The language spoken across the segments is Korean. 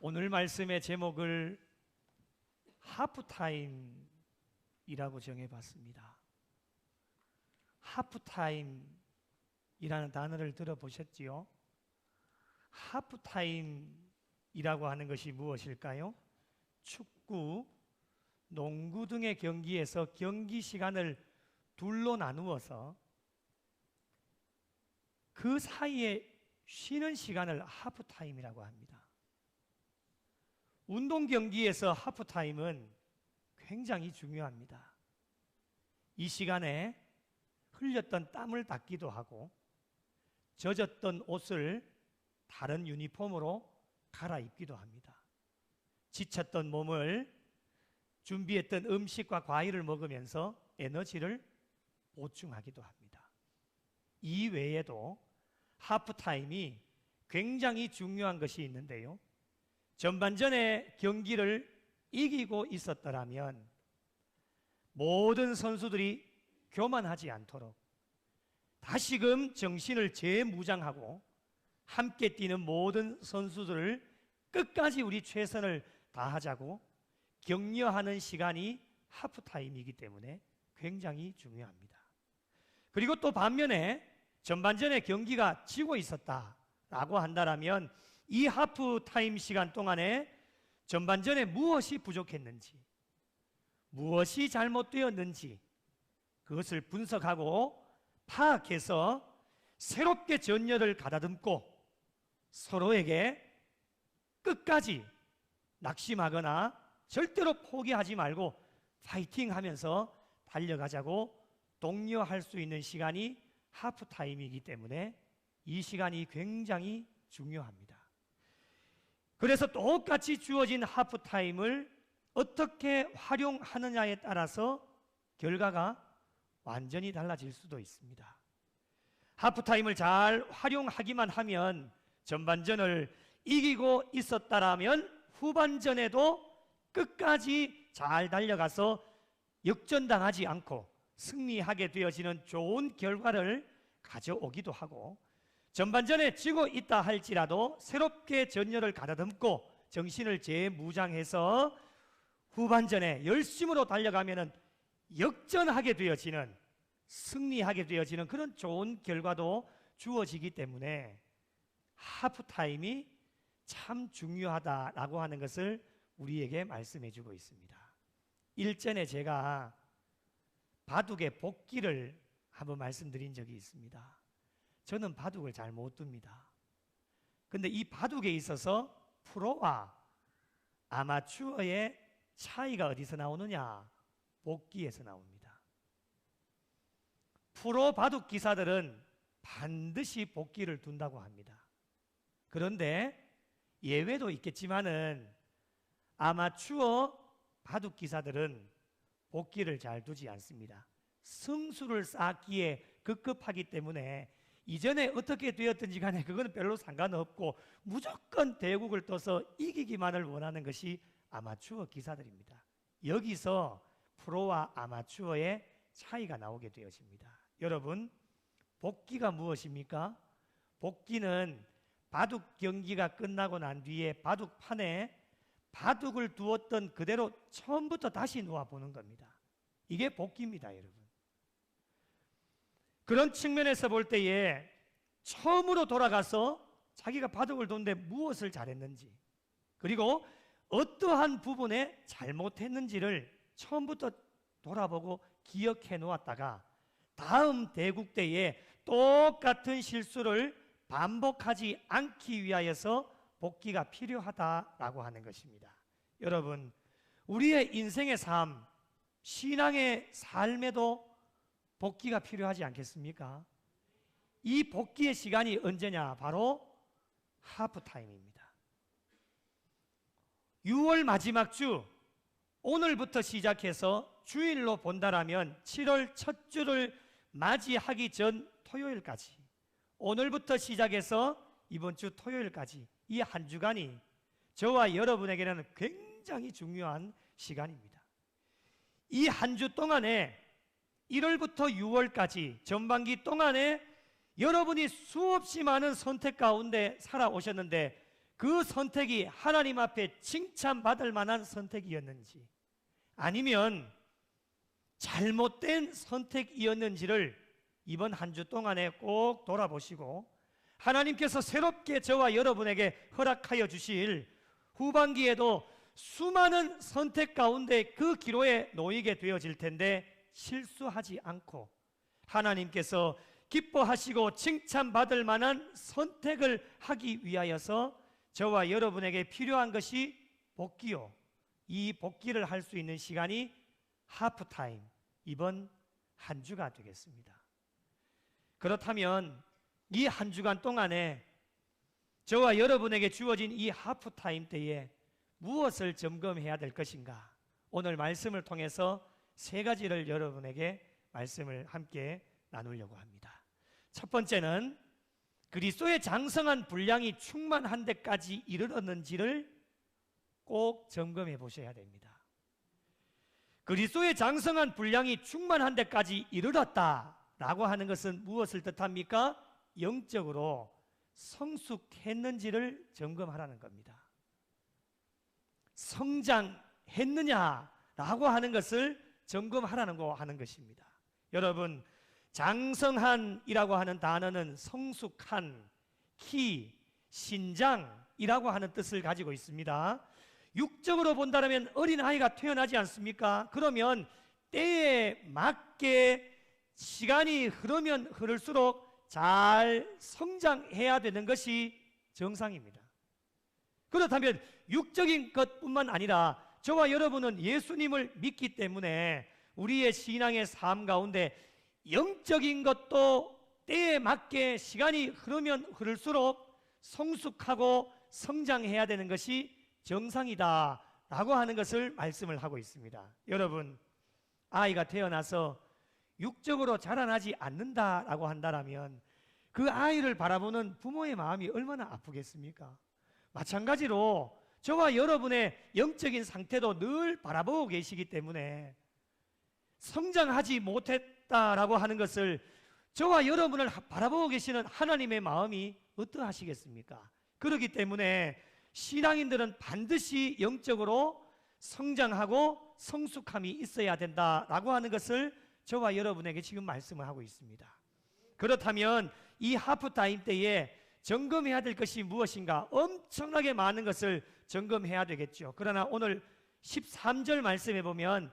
오늘 말씀의 제목을 하프타임이라고 정해봤습니다. 하프타임이라는 단어를 들어보셨지요? 하프타임이라고 하는 것이 무엇일까요? 축구, 농구 등의 경기에서 경기 시간을 둘로 나누어서 그 사이에 쉬는 시간을 하프타임이라고 합니다. 운동 경기에서 하프타임은 굉장히 중요합니다. 이 시간에 흘렸던 땀을 닦기도 하고 젖었던 옷을 다른 유니폼으로 갈아입기도 합니다. 지쳤던 몸을 준비했던 음식과 과일을 먹으면서 에너지를 보충하기도 합니다. 이 외에도 하프타임이 굉장히 중요한 것이 있는데요. 전반전의 경기를 이기고 있었더라면 모든 선수들이 교만하지 않도록 다시금 정신을 재무장하고 함께 뛰는 모든 선수들을 끝까지 우리 최선을 다하자고 격려하는 시간이 하프타임이기 때문에 굉장히 중요합니다. 그리고 또 반면에 전반전에 경기가 지고 있었다라고 한다면 이 하프타임 시간 동안에 전반전에 무엇이 부족했는지, 무엇이 잘못되었는지 그것을 분석하고 파악해서 새롭게 전열을 가다듬고 서로에게 끝까지 낙심하거나 절대로 포기하지 말고 파이팅 하면서 달려가자고 독려할 수 있는 시간이 하프타임이기 때문에 이 시간이 굉장히 중요합니다. 그래서 똑같이 주어진 하프타임을 어떻게 활용하느냐에 따라서 결과가 완전히 달라질 수도 있습니다. 하프타임을 잘 활용하기만 하면 전반전을 이기고 있었다라면 후반전에도 끝까지 잘 달려가서 역전당하지 않고 승리하게 되어지는 좋은 결과를 가져오기도 하고, 전반전에 지고 있다 할지라도 새롭게 전열을 가다듬고 정신을 재무장해서 후반전에 열심으로 달려가면 역전하게 되어지는, 승리하게 되어지는 그런 좋은 결과도 주어지기 때문에 하프타임이 참 중요하다라고 하는 것을 우리에게 말씀해 주고 있습니다. 일전에 제가 바둑의 복기를 한번 말씀드린 적이 있습니다. 저는 바둑을 잘 못 둡니다. 근데 이 바둑에 있어서 프로와 아마추어의 차이가 어디서 나오느냐? 복기에서 나옵니다. 프로 바둑 기사들은 반드시 복기를 둔다고 합니다. 그런데 예외도 있겠지만은 아마추어 바둑 기사들은 복기를 잘 두지 않습니다. 승수를 쌓기에 급급하기 때문에 이전에 어떻게 되었든지 간에 그거는 별로 상관없고 무조건 대국을 떠서 이기기만을 원하는 것이 아마추어 기사들입니다. 여기서 프로와 아마추어의 차이가 나오게 되어집니다. 여러분, 복기가 무엇입니까? 복기는 바둑 경기가 끝나고 난 뒤에 바둑판에 바둑을 두었던 그대로 처음부터 다시 놓아보는 겁니다. 이게 복기입니다, 여러분. 그런 측면에서 볼 때에 처음으로 돌아가서 자기가 바둑을 두는데 무엇을 잘했는지, 그리고 어떠한 부분에 잘못했는지를 처음부터 돌아보고 기억해 놓았다가 다음 대국 때에 똑같은 실수를 반복하지 않기 위하여서 복기가 필요하다라고 하는 것입니다. 여러분, 우리의 인생의 삶, 신앙의 삶에도 복기가 필요하지 않겠습니까? 이 복기의 시간이 언제냐? 바로 하프타임입니다. 6월 마지막 주, 오늘부터 시작해서 주일로 본다라면 7월 첫 주를 맞이하기 전 토요일까지, 오늘부터 시작해서 이번 주 토요일까지 이 한 주간이 저와 여러분에게는 굉장히 중요한 시간입니다. 이 한 주 동안에 1월부터 6월까지 전반기 동안에 여러분이 수없이 많은 선택 가운데 살아오셨는데 그 선택이 하나님 앞에 칭찬받을 만한 선택이었는지, 아니면 잘못된 선택이었는지를 이번 한 주 동안에 꼭 돌아보시고, 하나님께서 새롭게 저와 여러분에게 허락하여 주실 후반기에도 수많은 선택 가운데 그 기로에 놓이게 되어질 텐데, 실수하지 않고 하나님께서 기뻐하시고 칭찬받을 만한 선택을 하기 위하여서 저와 여러분에게 필요한 것이 복기요, 이 복기를 할 수 있는 시간이 하프타임, 이번 한 주가 되겠습니다. 그렇다면 이 한 주간 동안에 저와 여러분에게 주어진 이 하프타임 때에 무엇을 점검해야 될 것인가? 오늘 말씀을 통해서 세 가지를 여러분에게 말씀을 함께 나누려고 합니다. 첫 번째는 그리스도의 장성한 분량이 충만한 데까지 이르렀는지를 꼭 점검해 보셔야 됩니다. 그리스도의 장성한 분량이 충만한 데까지 이르렀다라고 하는 것은 무엇을 뜻합니까? 영적으로 성숙했는지를 점검하라는 겁니다. 성장했느냐라고 하는 것을 점검하라는 하는 것입니다. 여러분, 장성한이라고 하는 단어는 성숙한, 키, 신장이라고 하는 뜻을 가지고 있습니다. 육적으로 본다면 어린아이가 태어나지 않습니까? 그러면 때에 맞게 시간이 흐르면 흐를수록 잘 성장해야 되는 것이 정상입니다. 그렇다면 육적인 것뿐만 아니라 저와 여러분은 예수님을 믿기 때문에 우리의 신앙의 삶 가운데 영적인 것도 때에 맞게 시간이 흐르면 흐를수록 성숙하고 성장해야 되는 것이 정상이다 라고 하는 것을 말씀을 하고 있습니다. 여러분, 아이가 태어나서 육적으로 자라나지 않는다라고 한다면 그 아이를 바라보는 부모의 마음이 얼마나 아프겠습니까? 마찬가지로 저와 여러분의 영적인 상태도 늘 바라보고 계시기 때문에 성장하지 못했다라고 하는 것을 저와 여러분을 바라보고 계시는 하나님의 마음이 어떠하시겠습니까? 그렇기 때문에 신앙인들은 반드시 영적으로 성장하고 성숙함이 있어야 된다라고 하는 것을 저와 여러분에게 지금 말씀을 하고 있습니다. 그렇다면 이 하프타임 때에 점검해야 될 것이 무엇인가? 엄청나게 많은 것을 점검해야 되겠죠. 그러나 오늘 13절 말씀에 보면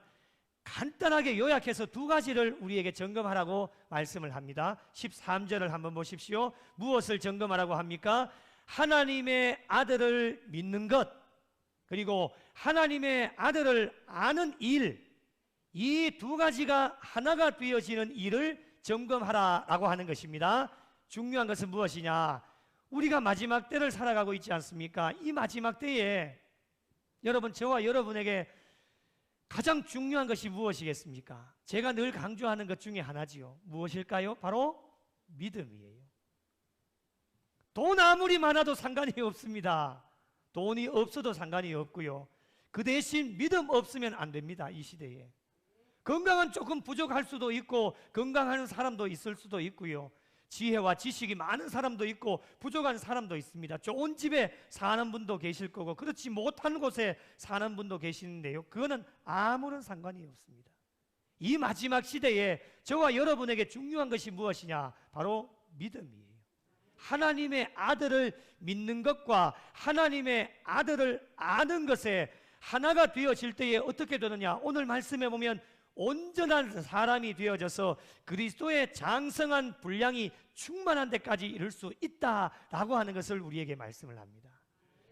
간단하게 요약해서 두 가지를 우리에게 점검하라고 말씀을 합니다. 13절을 한번 보십시오. 무엇을 점검하라고 합니까? 하나님의 아들을 믿는 것, 그리고 하나님의 아들을 아는 일, 이 두 가지가 하나가 되어지는 일을 점검하라라고 하는 것입니다. 중요한 것은 무엇이냐? 우리가 마지막 때를 살아가고 있지 않습니까? 이 마지막 때에 여러분, 저와 여러분에게 가장 중요한 것이 무엇이겠습니까? 제가 늘 강조하는 것 중에 하나지요. 무엇일까요? 바로 믿음이에요. 돈 아무리 많아도 상관이 없습니다. 돈이 없어도 상관이 없고요. 그 대신 믿음 없으면 안 됩니다. 이 시대에. 건강은 조금 부족할 수도 있고 건강한 사람도 있을 수도 있고요. 지혜와 지식이 많은 사람도 있고 부족한 사람도 있습니다. 좋은 집에 사는 분도 계실 거고 그렇지 못한 곳에 사는 분도 계시는데요, 그거는 아무런 상관이 없습니다. 이 마지막 시대에 저와 여러분에게 중요한 것이 무엇이냐? 바로 믿음이에요. 하나님의 아들을 믿는 것과 하나님의 아들을 아는 것에 하나가 되어질 때에 어떻게 되느냐? 오늘 말씀해 보면 온전한 사람이 되어져서 그리스도의 장성한 분량이 충만한 데까지 이를 수 있다라고 하는 것을 우리에게 말씀을 합니다.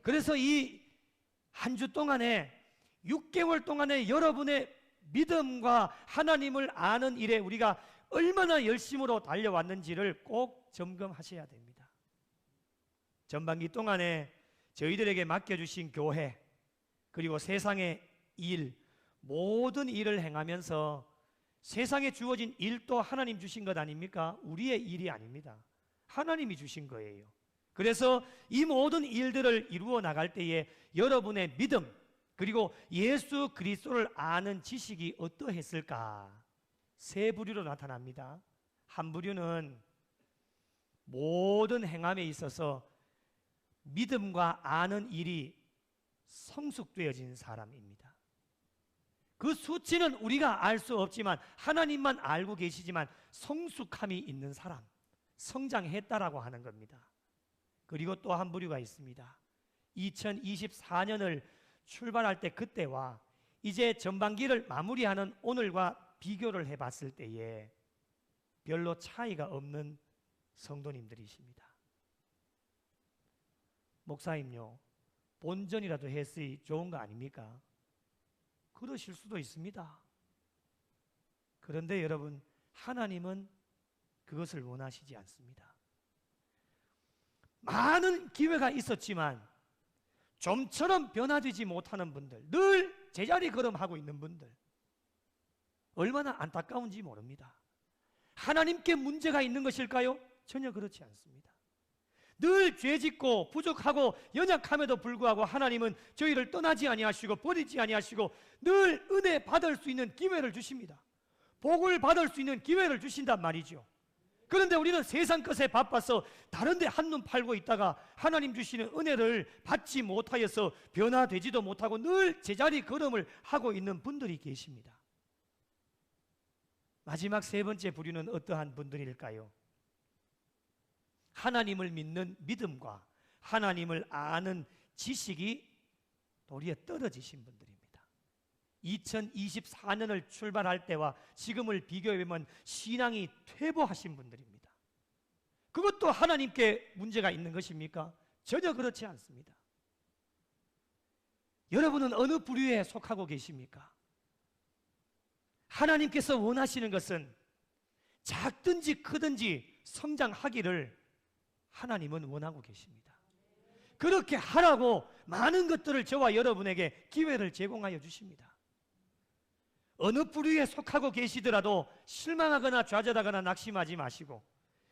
그래서 이 한 주 동안에 6개월 동안에 여러분의 믿음과 하나님을 아는 일에 우리가 얼마나 열심으로 달려왔는지를 꼭 점검하셔야 됩니다. 전반기 동안에 저희들에게 맡겨주신 교회, 그리고 세상의 일, 모든 일을 행하면서 세상에 주어진 일도 하나님 주신 것 아닙니까? 우리의 일이 아닙니다. 하나님이 주신 거예요. 그래서 이 모든 일들을 이루어 나갈 때에 여러분의 믿음, 그리고 예수 그리스도를 아는 지식이 어떠했을까? 세 부류로 나타납니다. 한 부류는 모든 행함에 있어서 믿음과 아는 일이 성숙되어진 사람입니다. 그 수치는 우리가 알 수 없지만 하나님만 알고 계시지만 성숙함이 있는 사람, 성장했다라고 하는 겁니다. 그리고 또 한 부류가 있습니다. 2024년을 출발할 때 그때와 이제 전반기를 마무리하는 오늘과 비교를 해봤을 때에 별로 차이가 없는 성도님들이십니다. 목사님요, 본전이라도 했으니 좋은 거 아닙니까? 그러실 수도 있습니다. 그런데 여러분, 하나님은 그것을 원하시지 않습니다. 많은 기회가 있었지만 좀처럼 변화되지 못하는 분들, 늘 제자리 걸음하고 있는 분들, 얼마나 안타까운지 모릅니다. 하나님께 문제가 있는 것일까요? 전혀 그렇지 않습니다. 늘 죄짓고 부족하고 연약함에도 불구하고 하나님은 저희를 떠나지 아니하시고 버리지 아니하시고 늘 은혜 받을 수 있는 기회를 주십니다. 복을 받을 수 있는 기회를 주신단 말이죠. 그런데 우리는 세상 것에 바빠서 다른 데 한눈 팔고 있다가 하나님 주시는 은혜를 받지 못하여서 변화되지도 못하고 늘 제자리 걸음을 하고 있는 분들이 계십니다. 마지막 세 번째 부류는 어떠한 분들일까요? 하나님을 믿는 믿음과 하나님을 아는 지식이 도리어 떨어지신 분들입니다. 2024년을 출발할 때와 지금을 비교해보면 신앙이 퇴보하신 분들입니다. 그것도 하나님께 문제가 있는 것입니까? 전혀 그렇지 않습니다. 여러분은 어느 부류에 속하고 계십니까? 하나님께서 원하시는 것은 작든지 크든지 성장하기를 하나님은 원하고 계십니다. 그렇게 하라고 많은 것들을 저와 여러분에게 기회를 제공하여 주십니다. 어느 부류에 속하고 계시더라도 실망하거나 좌절하거나 낙심하지 마시고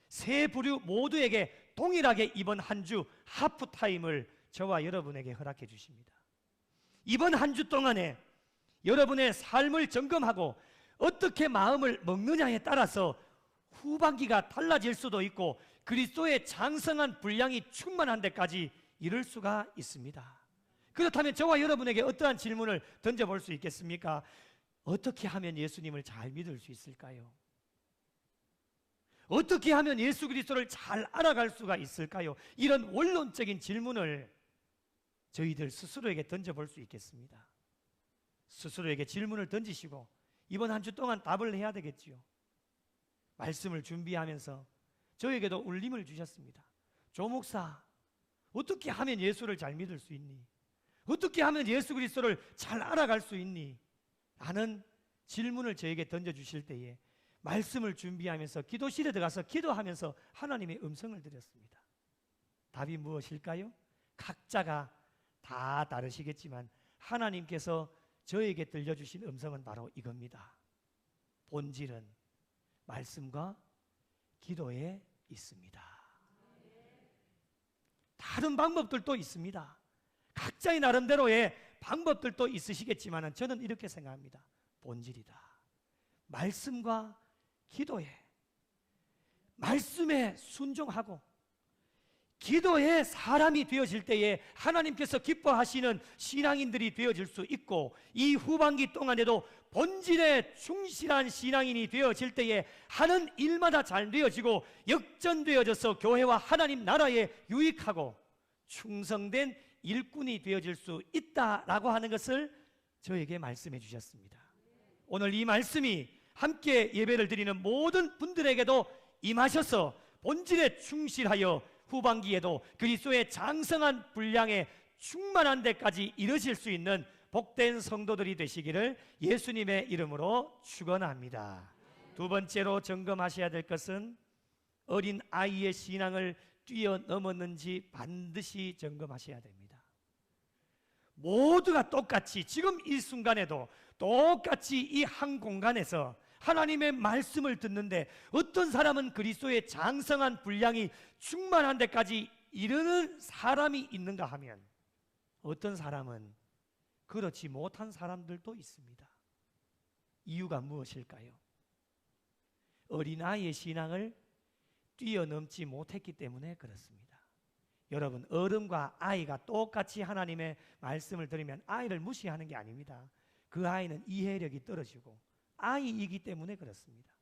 세 부류 모두에게 동일하게 이번 한 주 하프타임을 저와 여러분에게 허락해 주십니다. 이번 한 주 동안에 여러분의 삶을 점검하고 어떻게 마음을 먹느냐에 따라서 후반기가 달라질 수도 있고 그리스도의 장성한 분량이 충만한 데까지 이를 수가 있습니다. 그렇다면 저와 여러분에게 어떠한 질문을 던져볼 수 있겠습니까? 어떻게 하면 예수님을 잘 믿을 수 있을까요? 어떻게 하면 예수 그리스도를 잘 알아갈 수가 있을까요? 이런 원론적인 질문을 저희들 스스로에게 던져볼 수 있겠습니다. 스스로에게 질문을 던지시고 이번 한 주 동안 답을 해야 되겠지요. 말씀을 준비하면서 저에게도 울림을 주셨습니다. 조 목사, 어떻게 하면 예수를 잘 믿을 수 있니? 어떻게 하면 예수 그리스도를 잘 알아갈 수 있니? 라는 질문을 저에게 던져주실 때에 말씀을 준비하면서 기도실에 들어가서 기도하면서 하나님의 음성을 드렸습니다. 답이 무엇일까요? 각자가 다 다르시겠지만 하나님께서 저에게 들려주신 음성은 바로 이겁니다. 본질은 말씀과 기도에 있습니다. 다른 방법들도 있습니다. 각자의 나름대로의 방법들도 있으시겠지만 저는 이렇게 생각합니다. 본질이다. 말씀과 기도에, 말씀에 순종하고 기도의 사람이 되어질 때에 하나님께서 기뻐하시는 신앙인들이 되어질 수 있고 이 후반기 동안에도 본질에 충실한 신앙인이 되어질 때에 하는 일마다 잘 되어지고 역전되어져서 교회와 하나님 나라에 유익하고 충성된 일꾼이 되어질 수 있다라고 하는 것을 저에게 말씀해 주셨습니다. 오늘 이 말씀이 함께 예배를 드리는 모든 분들에게도 임하셔서 본질에 충실하여 후반기에도 그리스도의 장성한 분량에 충만한 데까지 이르실 수 있는 복된 성도들이 되시기를 예수님의 이름으로 축원합니다. 두 번째로 점검하셔야 될 것은 어린 아이의 신앙을 뛰어넘었는지 반드시 점검하셔야 됩니다. 모두가 똑같이 지금 이 순간에도 똑같이 이 한 공간에서 하나님의 말씀을 듣는데 어떤 사람은 그리스도의 장성한 분량이 충만한 데까지 이르는 사람이 있는가 하면 어떤 사람은 그렇지 못한 사람들도 있습니다. 이유가 무엇일까요? 어린아이의 신앙을 뛰어넘지 못했기 때문에 그렇습니다. 여러분, 어른과 아이가 똑같이 하나님의 말씀을 들으면 아이를 무시하는 게 아닙니다. 그 아이는 이해력이 떨어지고 아이이기 때문에 그렇습니다.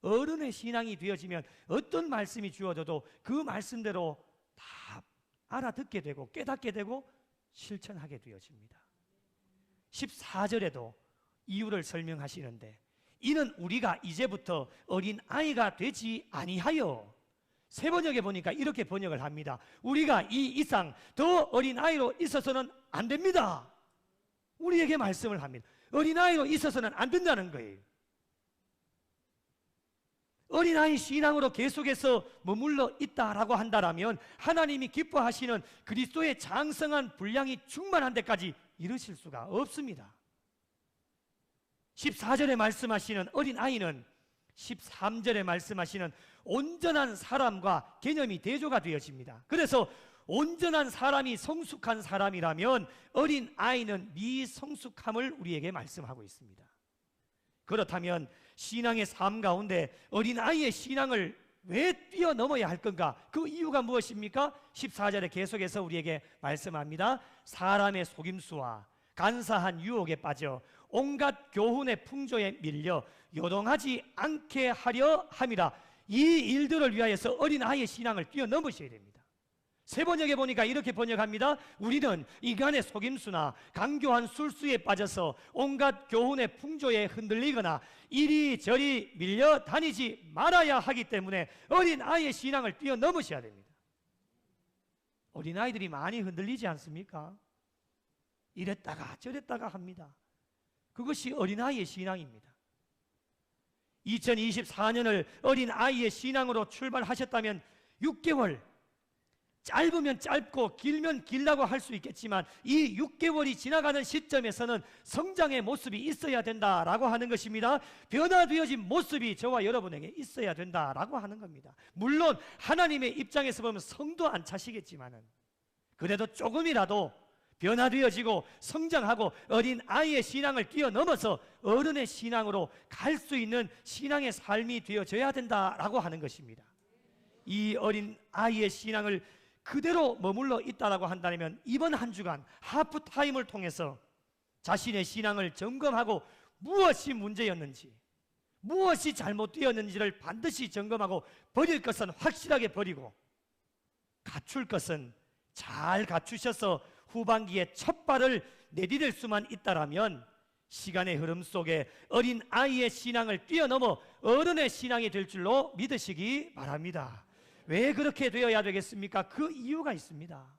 어른의 신앙이 되어지면 어떤 말씀이 주어져도 그 말씀대로 다 알아듣게 되고 깨닫게 되고 실천하게 되어집니다. 14절에도 이유를 설명하시는데, 이는 우리가 이제부터 어린 아이가 되지 아니하여, 새 번역에 보니까 이렇게 번역을 합니다. 우리가 이 이상 더 어린 아이로 있어서는 안 됩니다. 우리에게 말씀을 합니다. 어린 아이로 있어서는 안 된다는 거예요. 어린아이 신앙으로 계속해서 머물러 있다라고 한다면 하나님이 기뻐하시는 그리스도의 장성한 분량이 충만한 데까지 이르실 수가 없습니다. 14절에 말씀하시는 어린아이는 13절에 말씀하시는 온전한 사람과 개념이 대조가 되어집니다. 그래서 온전한 사람이 성숙한 사람이라면 어린아이는 미성숙함을 우리에게 말씀하고 있습니다. 그렇다면 신앙의 삶 가운데 어린아이의 신앙을 왜 뛰어넘어야 할 건가? 그 이유가 무엇입니까? 14절에 계속해서 우리에게 말씀합니다. 사람의 속임수와 간사한 유혹에 빠져 온갖 교훈의 풍조에 밀려 요동하지 않게 하려 함이라. 이 일들을 위하여서 어린아이의 신앙을 뛰어넘으셔야 됩니다. 새 번역에 보니까 이렇게 번역합니다. 우리는 인간의 속임수나 강교한 술수에 빠져서 온갖 교훈의 풍조에 흔들리거나 이리저리 밀려 다니지 말아야 하기 때문에 어린아이의 신앙을 뛰어넘으셔야 됩니다. 어린아이들이 많이 흔들리지 않습니까? 이랬다가 저랬다가 합니다. 그것이 어린아이의 신앙입니다. 2024년을 어린아이의 신앙으로 출발하셨다면 6개월, 짧으면 짧고 길면 길다고 할 수 있겠지만 이 6개월이 지나가는 시점에서는 성장의 모습이 있어야 된다라고 하는 것입니다. 변화되어진 모습이 저와 여러분에게 있어야 된다라고 하는 겁니다. 물론 하나님의 입장에서 보면 성도 안 차시겠지만은 그래도 조금이라도 변화되어지고 성장하고 어린 아이의 신앙을 뛰어넘어서 어른의 신앙으로 갈 수 있는 신앙의 삶이 되어져야 된다라고 하는 것입니다. 이 어린 아이의 신앙을 그대로 머물러 있다라고 한다면 이번 한 주간 하프타임을 통해서 자신의 신앙을 점검하고 무엇이 문제였는지, 무엇이 잘못되었는지를 반드시 점검하고 버릴 것은 확실하게 버리고 갖출 것은 잘 갖추셔서 후반기에 첫 발을 내디딜 수만 있다라면 시간의 흐름 속에 어린 아이의 신앙을 뛰어넘어 어른의 신앙이 될 줄로 믿으시기 바랍니다. 왜 그렇게 되어야 되겠습니까? 그 이유가 있습니다.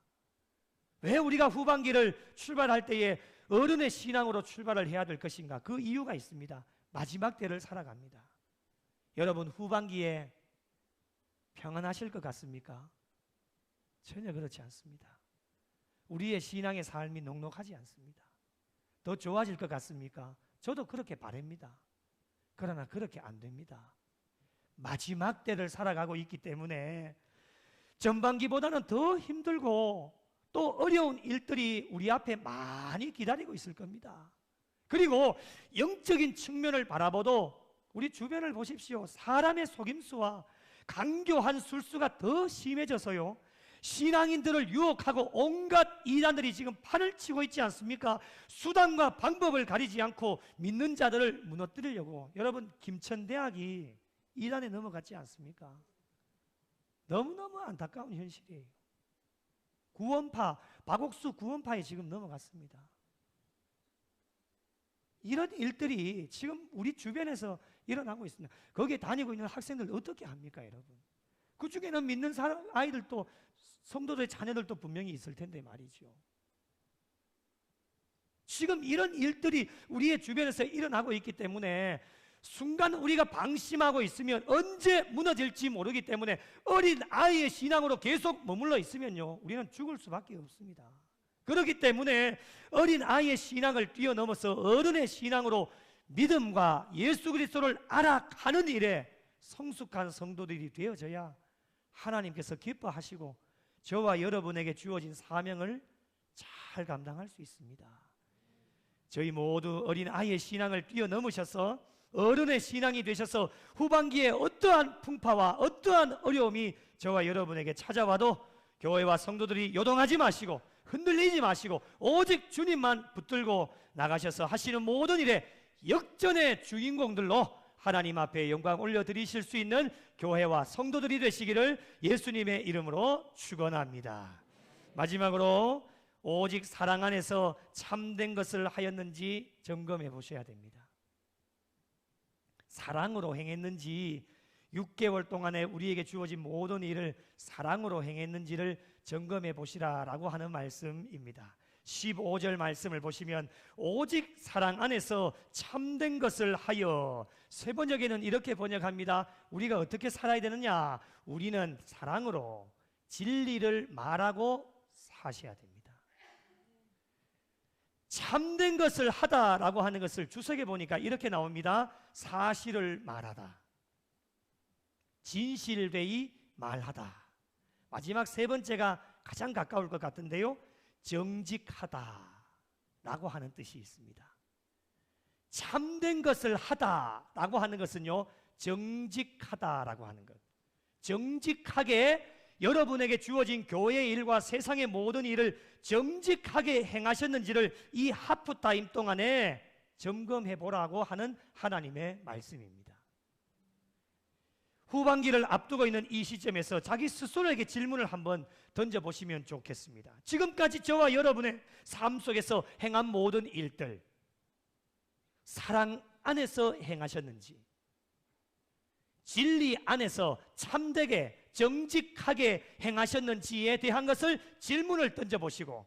왜 우리가 후반기를 출발할 때에 어른의 신앙으로 출발을 해야 될 것인가? 그 이유가 있습니다. 마지막 때를 살아갑니다. 여러분, 후반기에 평안하실 것 같습니까? 전혀 그렇지 않습니다. 우리의 신앙의 삶이 녹록하지 않습니다. 더 좋아질 것 같습니까? 저도 그렇게 바랍니다. 그러나 그렇게 안 됩니다. 마지막 때를 살아가고 있기 때문에 전반기보다는 더 힘들고 또 어려운 일들이 우리 앞에 많이 기다리고 있을 겁니다. 그리고 영적인 측면을 바라봐도 우리 주변을 보십시오. 사람의 속임수와 강교한 술수가 더 심해져서요, 신앙인들을 유혹하고 온갖 이단들이 지금 판을 치고 있지 않습니까? 수단과 방법을 가리지 않고 믿는 자들을 무너뜨리려고. 여러분, 김천대학이 이단에 넘어갔지 않습니까? 너무너무 안타까운 현실이에요. 구원파, 박옥수 구원파에 지금 넘어갔습니다. 이런 일들이 지금 우리 주변에서 일어나고 있습니다. 거기에 다니고 있는 학생들 어떻게 합니까, 여러분? 그 중에는 믿는 아이들도, 성도들의 자녀들도 분명히 있을 텐데 말이죠. 지금 이런 일들이 우리의 주변에서 일어나고 있기 때문에 순간 우리가 방심하고 있으면 언제 무너질지 모르기 때문에 어린 아이의 신앙으로 계속 머물러 있으면요, 우리는 죽을 수밖에 없습니다. 그렇기 때문에 어린 아이의 신앙을 뛰어넘어서 어른의 신앙으로 믿음과 예수 그리스도를 알아가는 일에 성숙한 성도들이 되어져야 하나님께서 기뻐하시고 저와 여러분에게 주어진 사명을 잘 감당할 수 있습니다. 저희 모두 어린 아이의 신앙을 뛰어넘으셔서 어른의 신앙이 되셔서 후반기에 어떠한 풍파와 어떠한 어려움이 저와 여러분에게 찾아와도 교회와 성도들이 요동하지 마시고 흔들리지 마시고 오직 주님만 붙들고 나가셔서 하시는 모든 일에 역전의 주인공들로 하나님 앞에 영광 올려드리실 수 있는 교회와 성도들이 되시기를 예수님의 이름으로 축원합니다. 마지막으로 오직 사랑 안에서 참된 것을 하였는지 점검해 보셔야 됩니다. 사랑으로 행했는지 6개월 동안에 우리에게 주어진 모든 일을 사랑으로 행했는지를 점검해 보시라라고 하는 말씀입니다. 15절 말씀을 보시면 오직 사랑 안에서 참된 것을 하여, 세 번역에는 이렇게 번역합니다. 우리가 어떻게 살아야 되느냐? 우리는 사랑으로 진리를 말하고 사셔야 됩니다. 참된 것을 하다라고 하는 것을 주석에 보니까 이렇게 나옵니다. 사실을 말하다, 진실되이 말하다. 마지막 세 번째가 가장 가까울 것 같은데요, 정직하다라고 하는 뜻이 있습니다. 참된 것을 하다라고 하는 것은요, 정직하다라고 하는 것. 정직하게 여러분에게 주어진 교회의 일과 세상의 모든 일을 정직하게 행하셨는지를 이 하프타임 동안에 점검해 보라고 하는 하나님의 말씀입니다. 후반기를 앞두고 있는 이 시점에서 자기 스스로에게 질문을 한번 던져보시면 좋겠습니다. 지금까지 저와 여러분의 삶 속에서 행한 모든 일들, 사랑 안에서 행하셨는지, 진리 안에서 참되게 정직하게 행하셨는지에 대한 것을 질문을 던져보시고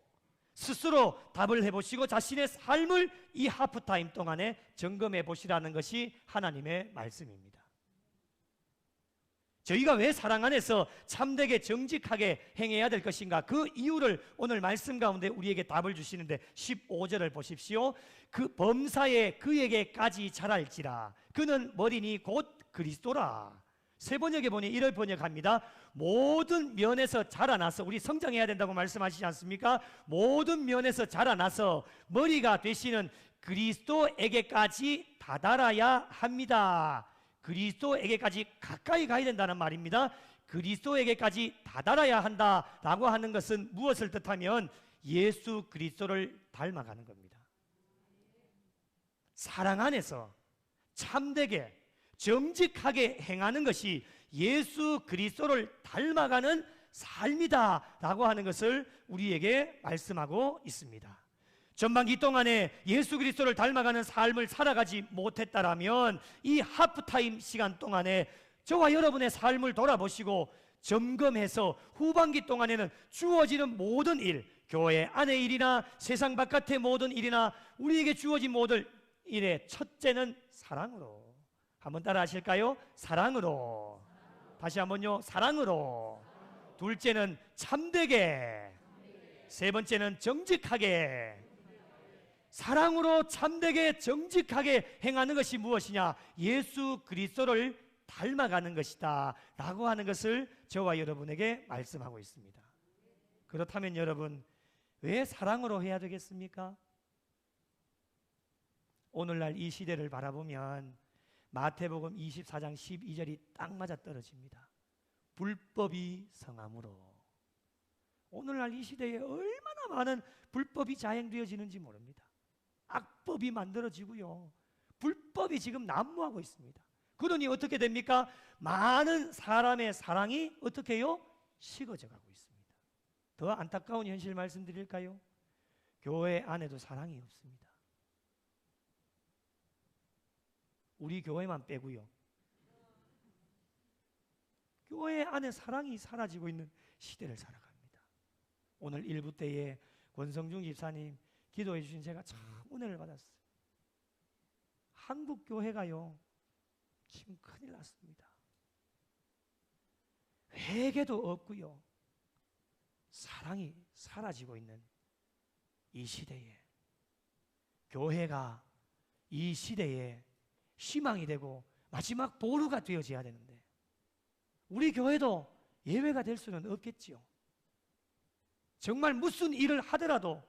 스스로 답을 해보시고 자신의 삶을 이 하프타임 동안에 점검해 보시라는 것이 하나님의 말씀입니다. 저희가 왜 사랑 안에서 참되게 정직하게 행해야 될 것인가? 그 이유를 오늘 말씀 가운데 우리에게 답을 주시는데 15절을 보십시오. 그 범사에 그에게까지 자랄지라 그는 머리니 곧 그리스도라. 세 번역에 보니 이를 번역합니다. 모든 면에서 자라나서, 우리 성장해야 된다고 말씀하시지 않습니까? 모든 면에서 자라나서 머리가 되시는 그리스도에게까지 다다라야 합니다. 그리스도에게까지 가까이 가야 된다는 말입니다. 그리스도에게까지 다다라야 한다라고 하는 것은 무엇을 뜻하면 예수 그리스도를 닮아가는 겁니다. 사랑 안에서 참되게 정직하게 행하는 것이 예수 그리스도를 닮아가는 삶이다라고 하는 것을 우리에게 말씀하고 있습니다. 전반기 동안에 예수 그리스도를 닮아가는 삶을 살아가지 못했다라면 이 하프타임 시간 동안에 저와 여러분의 삶을 돌아보시고 점검해서 후반기 동안에는 주어지는 모든 일, 교회 안의 일이나 세상 바깥의 모든 일이나 우리에게 주어진 모든 일의 첫째는 사랑으로. 한번 따라 하실까요? 사랑으로. 다시 한번요. 사랑으로. 둘째는 참되게. 세 번째는 정직하게. 사랑으로 참되게 정직하게 행하는 것이 무엇이냐? 예수 그리스도를 닮아가는 것이다 라고 하는 것을 저와 여러분에게 말씀하고 있습니다. 그렇다면 여러분, 왜 사랑으로 해야 되겠습니까? 오늘날 이 시대를 바라보면 마태복음 24장 12절이 딱 맞아떨어집니다. 불법이 성함으로. 오늘날 이 시대에 얼마나 많은 불법이 자행되어지는지 모릅니다. 악법이 만들어지고요, 불법이 지금 난무하고 있습니다. 그러니 어떻게 됩니까? 많은 사람의 사랑이 어떻게 해요? 식어져 가고 있습니다. 더 안타까운 현실 말씀드릴까요? 교회 안에도 사랑이 없습니다. 우리 교회만 빼고요, 교회 안에 사랑이 사라지고 있는 시대를 살아갑니다. 오늘 일부 때에 권성중 집사님 기도해 주신 제가 참 은혜를 받았어요. 한국 교회가요 지금 큰일 났습니다. 회개도 없고요, 사랑이 사라지고 있는 이 시대에 교회가 이 시대에 희망이 되고 마지막 보루가 되어져야 되는데 우리 교회도 예외가 될 수는 없겠지요. 정말 무슨 일을 하더라도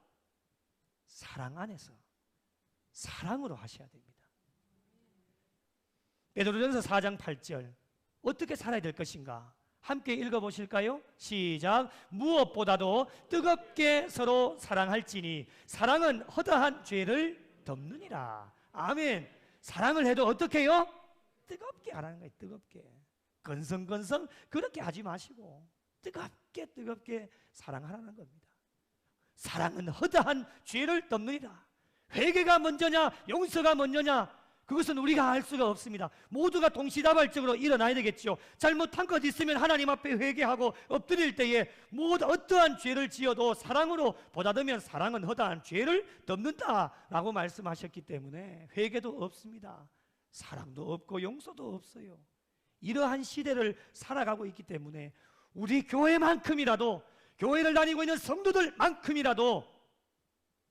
사랑 안에서 사랑으로 하셔야 됩니다. 베드로전서 4장 8절 어떻게 살아야 될 것인가? 함께 읽어보실까요? 시작. 무엇보다도 뜨겁게 서로 사랑할지니 사랑은 허다한 죄를 덮느니라. 아멘. 사랑을 해도 어떻게 해요? 뜨겁게 하라는 거예요. 뜨겁게. 건성건성 그렇게 하지 마시고 뜨겁게 사랑하라는 겁니다. 사랑은 허다한 죄를 덮느니라. 회개가 먼저냐 용서가 먼저냐, 그것은 우리가 알 수가 없습니다. 모두가 동시다발적으로 일어나야 되겠죠. 잘못한 것 있으면 하나님 앞에 회개하고 엎드릴 때에 어떠한 죄를 지어도 사랑으로 보다듬으면 사랑은 허다한 죄를 덮는다라고 말씀하셨기 때문에 회개도 없습니다. 사랑도 없고 용서도 없어요. 이러한 시대를 살아가고 있기 때문에 우리 교회만큼이라도, 교회를 다니고 있는 성도들만큼이라도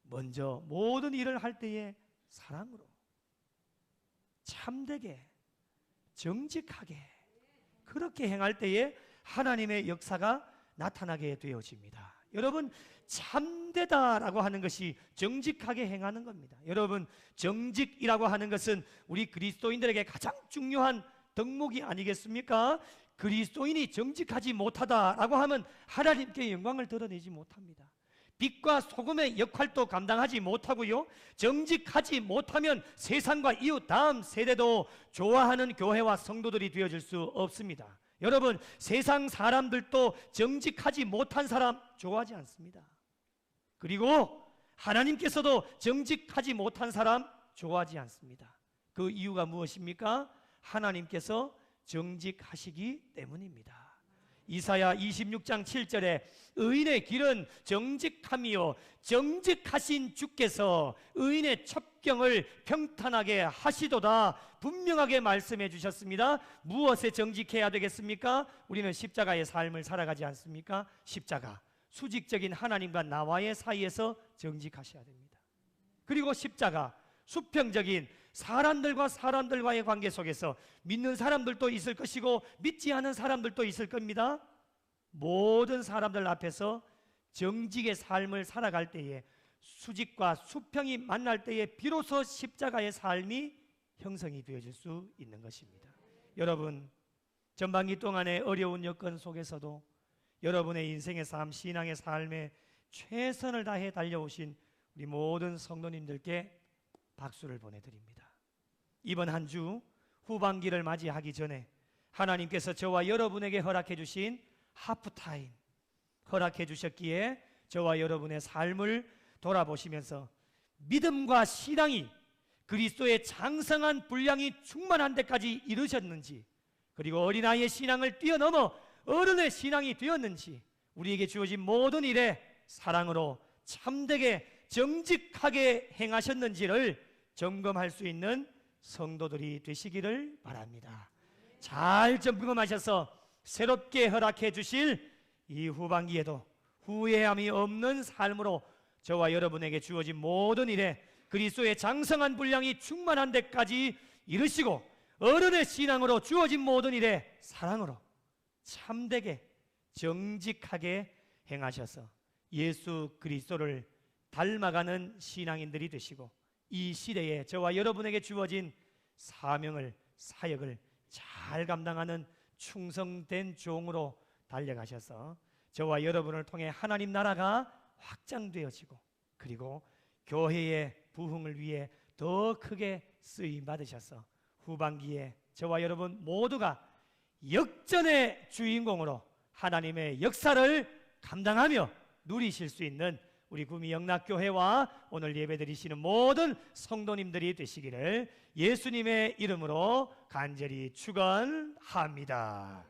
먼저 모든 일을 할 때에 사랑으로 참되게 정직하게 그렇게 행할 때에 하나님의 역사가 나타나게 되어집니다. 여러분, 참되다라고 하는 것이 정직하게 행하는 겁니다. 여러분, 정직이라고 하는 것은 우리 그리스도인들에게 가장 중요한 덕목이 아니겠습니까? 그리스도인이 정직하지 못하다라고 하면 하나님께 영광을 드러내지 못합니다. 빛과 소금의 역할도 감당하지 못하고요, 정직하지 못하면 세상과 이웃 다음 세대도 좋아하는 교회와 성도들이 되어질 수 없습니다. 여러분, 세상 사람들도 정직하지 못한 사람 좋아하지 않습니다. 그리고 하나님께서도 정직하지 못한 사람 좋아하지 않습니다. 그 이유가 무엇입니까? 하나님께서 정직하시기 때문입니다. 이사야 26장 7절에 의인의 길은 정직함이요 정직하신 주께서 의인의 첩경을 평탄하게 하시도다 분명하게 말씀해 주셨습니다. 무엇에 정직해야 되겠습니까? 우리는 십자가의 삶을 살아가지 않습니까? 십자가, 수직적인 하나님과 나와의 사이에서 정직하셔야 됩니다. 그리고 십자가, 수평적인 사람들과 사람들과의 관계 속에서 믿는 사람들도 있을 것이고 믿지 않은 사람들도 있을 겁니다. 모든 사람들 앞에서 정직의 삶을 살아갈 때에, 수직과 수평이 만날 때에 비로소 십자가의 삶이 형성이 되어질 수 있는 것입니다. 여러분, 전반기 동안의 어려운 여건 속에서도 여러분의 인생의 삶, 신앙의 삶에 최선을 다해 달려오신 우리 모든 성도님들께 박수를 보내드립니다. 이번 한 주 후반기를 맞이하기 전에 하나님께서 저와 여러분에게 허락해 주신 하프타임 허락해 주셨기에 저와 여러분의 삶을 돌아보시면서 믿음과 신앙이 그리스도의 장성한 분량이 충만한 데까지 이르셨는지, 그리고 어린아이의 신앙을 뛰어넘어 어른의 신앙이 되었는지, 우리에게 주어진 모든 일에 사랑으로 참되게 정직하게 행하셨는지를 점검할 수 있는 성도들이 되시기를 바랍니다. 잘 점검하셔서 새롭게 허락해 주실 이 후반기에도 후회함이 없는 삶으로 저와 여러분에게 주어진 모든 일에 그리스도의 장성한 분량이 충만한 데까지 이르시고, 어른의 신앙으로 주어진 모든 일에 사랑으로 참되게 정직하게 행하셔서 예수 그리스도를 닮아가는 신앙인들이 되시고, 이 시대에 저와 여러분에게 주어진 사명을, 사역을 잘 감당하는 충성된 종으로 달려가셔서 저와 여러분을 통해 하나님 나라가 확장되어지고, 그리고 교회의 부흥을 위해 더 크게 쓰임 받으셔서 후반기에 저와 여러분 모두가 역전의 주인공으로 하나님의 역사를 감당하며 누리실 수 있는 우리 구미 영락교회와 오늘 예배드리시는 모든 성도님들이 되시기를 예수님의 이름으로 간절히 축원합니다.